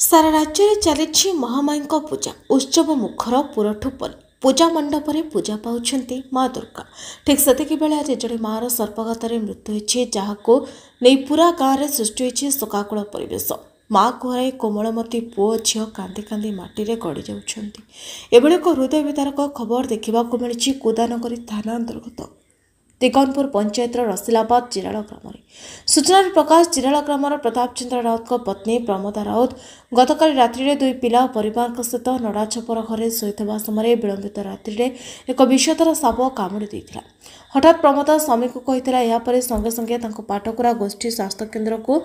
सारा राज्य में चली महामाई पूजा उत्सव मुखर पुरठू परी पूजा मंडप में पूजा पाँच माँ दुर्गा ठीक से बेले आज जड़े मार सर्पघात मृत्यु होती जहाँ नहीं पूरा गाँव में सृष्टि होती शोकाकुल परिवेश माँ को हराई कोमलमती पुओ झील कांदी कांदी माटी गड़ी जाउछंती। एभली एक हृदय विदारक खबर देखा मिली कुदानगरी थाना अंतर्गत दिगनपुर पंचायत रसिलाबाद जिराल ग्राम सूचना प्रकाश जिराल ग्राम प्रताप चंद्र राउत पत्नी प्रमोदा राउत गतकाली रात्रि में दुई पिला परिवार सहित नड़ा छपर घरे शोता समय विलंबित रात्रि में एक विषधर साप कामुड़ी देता। हठात प्रमोदा स्वामी को कही संगे संगे पाटकुरा गोष्ठी स्वास्थ्य केन्द्र को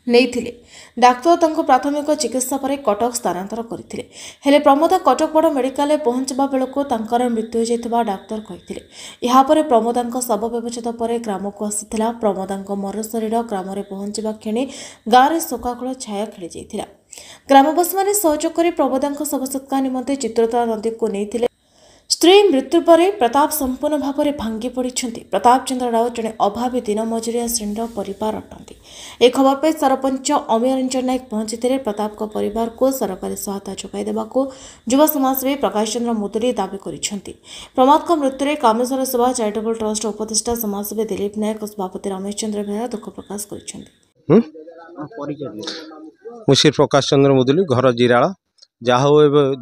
नहीं डाक्तर प्राथमिक चिकित्सा पर कटक स्थानांतर करते हेले प्रमोदा कटक बड़ मेडिकल पहुंचवा बेलू तर मृत्यु हो डाक्तर कहते यापर प्रमोदा शव व्यवच्छेद पर ग्राम को आसाला प्रमोदा मर शरीर ग्राम में पहुंचा क्षणी गाँव में शोकाकुल छाया खेली जाता। ग्रामवासी मैंने सहयोग कर प्रमोदा शव सत्कार निमंते चित्रतोला नदी को नहीं स्त्री मृत्यु पर प्रताप संपूर्ण भाव में भांगी पड़ी। प्रताप चंद्र राउत जड़े अभावी दिन मजुरिया श्रेणी परिवार अटंती। एक खबर पर सरपंच अमीय रंजन नायक पहुंची प्रताप को परिवार को सरकारी सहायता जोगाई देवाको युवा समाजसेवी प्रकाश चंद्र मुदुली दावी करिसेंती। प्रमाद को मृत्यु में कामेश्वर सेवा चैरिटेबल ट्रस्ट उपदेष्टा समाजसेवी दिलीप नायक सभापति रमेश चंद्र बेहरा दुख प्रकाश करिसेंती। प्रकाश चंद्र मुदुली घर जिराला जहा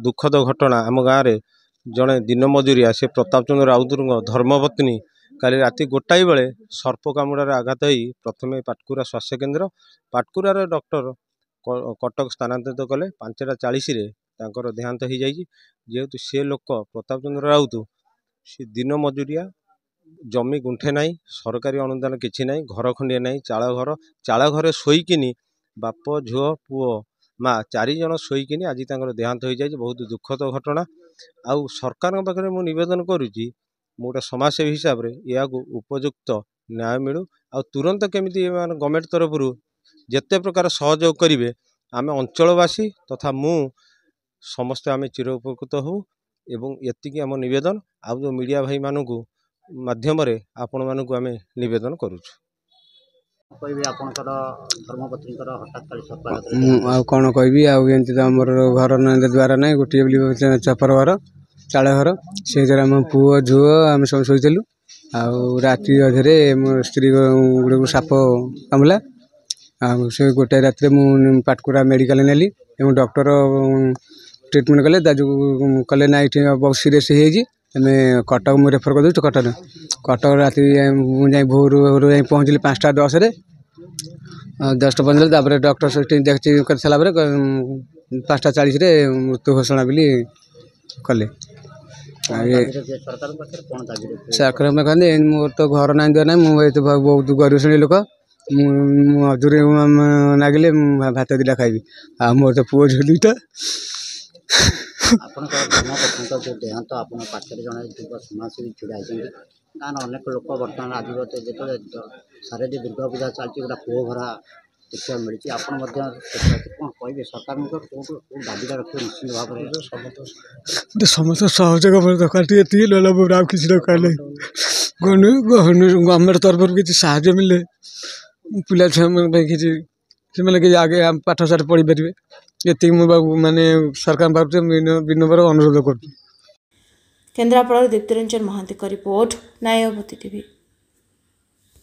दुखद घटना आम गाँव में जड़े दिन मजुरिया से प्रताप चंद्र राउत धर्मपत्नी काली राति गोटाई बेले सर्प कामुड़ार आघात हो प्रथम पाटकुरा स्वास्थ्य केन्द्र पाटकुरार डॉक्टर कटक स्थानांतरित कले 5:40 देहांत हो जाए। जेहेतु से लोक प्रताप चंद्र राउत से दिन मजुरिया जमी गुंठे ना सरकारी अनुदान किसी ना घर खंडिया ना चाल घर शोकनी बाप झुओ पुओ माँ 4 जन शोकनी आज देहांत हो जाए। बहुत दुखद घटना आउ सरकार पाखे मु निवेदन करुच्ची गोटे समाजसेवी हिसाब से यह उपयुक्त न्याय मिलू आ तुरंत केमी गवर्नमेंट तरफ जिते प्रकार सहयोग करेंगे आम अंचलवासी तथा मु समस्ते आम चिर उपकृत हो एवं एतिकी आम निवेदन आ जो मीडिया भाई मानू माध्यम आपण मानू आम निवेदन करुचु। कौन कहि आमर घर द्वार ना गोटे चपर घर चाल घर से आम पुओ झुओ आम सब शोलु राति अधे मो स्त्री गुड़े को साप कामुला से गोटे रात पाटकुरा मेडिकल नेली डॉक्टर ट्रिटमेंट कले दाजू कले ना बहुत सीरीयस हो कटक मुझे रेफर कर दूँ कटक राति जाए भोर भोर पहुँचली 5:10 10:15 डॉक्टर चेक कर सारापर 5:40 मृत्यु घोषणा भी कले। सरकार में कहते मोर तो घर ना द्वार ना मुझे बहुत गरीब श्रेणी लोक मजूरी लगे भात 2टा खाइबी आ मोर तो पुओ झिल 2टा। देहांत आप समाजसेवी छुड़ा गाँव अनेक लोक बर्तमान आज जो सारे दुर्गा पूजा चलती गोटा पुओ भरा देखा मिली आप कहे सरकार दाबीटा रखिए निश्चित भाव में समस्त सहयोग दरकार किसी दरकार नहीं गवर्नमेंट तरफ किसी साहाय्य मिले पिला छुआ किसी आगे पाठ साठ पढ़ी पारे ये माने सरकार पाखे विनम्र अनुरोध कर। केन्द्रापड़ा दीप्तिरंजन महांती का रिपोर्ट न्यायवती टीवी।